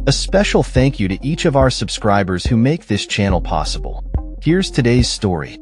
A special thank you to each of our subscribers who make this channel possible. Here's today's story.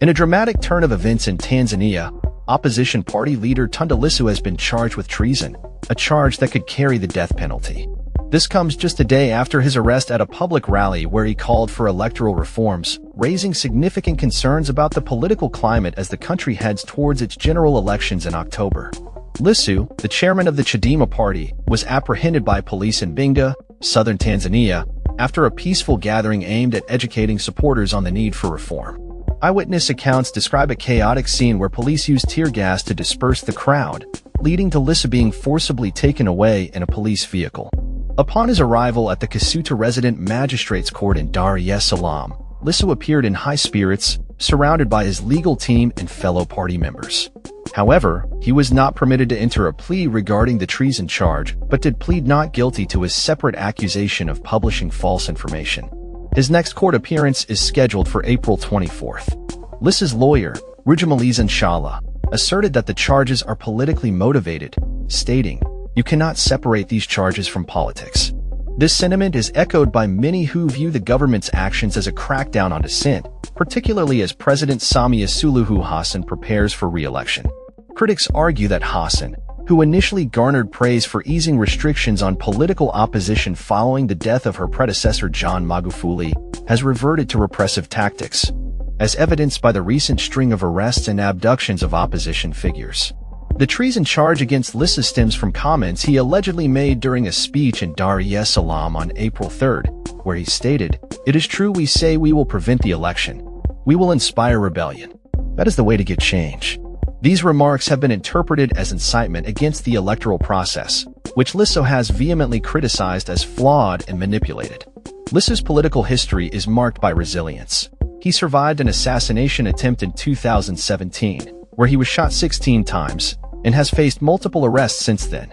In a dramatic turn of events in Tanzania, opposition party leader Tundu Lissu has been charged with treason, a charge that could carry the death penalty. This comes just a day after his arrest at a public rally where he called for electoral reforms, raising significant concerns about the political climate as the country heads towards its general elections in October. Lissu, the chairman of the Chadema party, was apprehended by police in Mbinga, southern Tanzania, after a peaceful gathering aimed at educating supporters on the need for reform. Eyewitness accounts describe a chaotic scene where police used tear gas to disperse the crowd, leading to Lissu being forcibly taken away in a police vehicle. Upon his arrival at the Kisutu Resident Magistrates Court in Dar es Salaam, Lissu appeared in high spirits, surrounded by his legal team and fellow party members. However, he was not permitted to enter a plea regarding the treason charge, but did plead not guilty to his separate accusation of publishing false information. His next court appearance is scheduled for April 24th. Lissu's lawyer, Rujamaliza Nshala, asserted that the charges are politically motivated, stating, "You cannot separate these charges from politics." This sentiment is echoed by many who view the government's actions as a crackdown on dissent, particularly as President Samia Suluhu Hassan prepares for re-election. Critics argue that Hassan, who initially garnered praise for easing restrictions on political opposition following the death of her predecessor John Magufuli, has reverted to repressive tactics, as evidenced by the recent string of arrests and abductions of opposition figures. The treason charge against Lissu stems from comments he allegedly made during a speech in Dar es Salaam on April 3rd, where he stated, "It is true we say we will prevent the election. We will inspire rebellion. That is the way to get change." These remarks have been interpreted as incitement against the electoral process, which Lissu has vehemently criticized as flawed and manipulated. Lissu's political history is marked by resilience. He survived an assassination attempt in 2017, where he was shot 16 times, and has faced multiple arrests since then.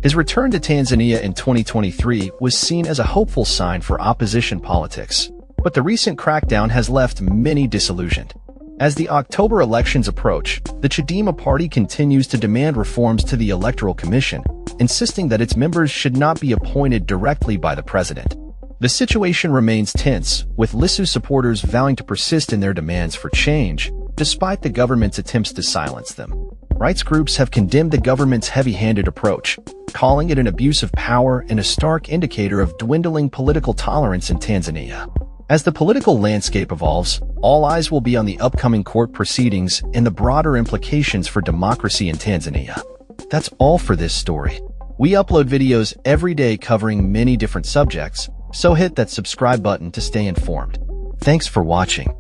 His return to Tanzania in 2023 was seen as a hopeful sign for opposition politics, but the recent crackdown has left many disillusioned. As the October elections approach, the Chadema party continues to demand reforms to the Electoral Commission, insisting that its members should not be appointed directly by the president. The situation remains tense, with Lissu supporters vowing to persist in their demands for change, despite the government's attempts to silence them. Rights groups have condemned the government's heavy-handed approach, calling it an abuse of power and a stark indicator of dwindling political tolerance in Tanzania. As the political landscape evolves, all eyes will be on the upcoming court proceedings and the broader implications for democracy in Tanzania. That's all for this story. We upload videos every day covering many different subjects, so hit that subscribe button to stay informed. Thanks for watching.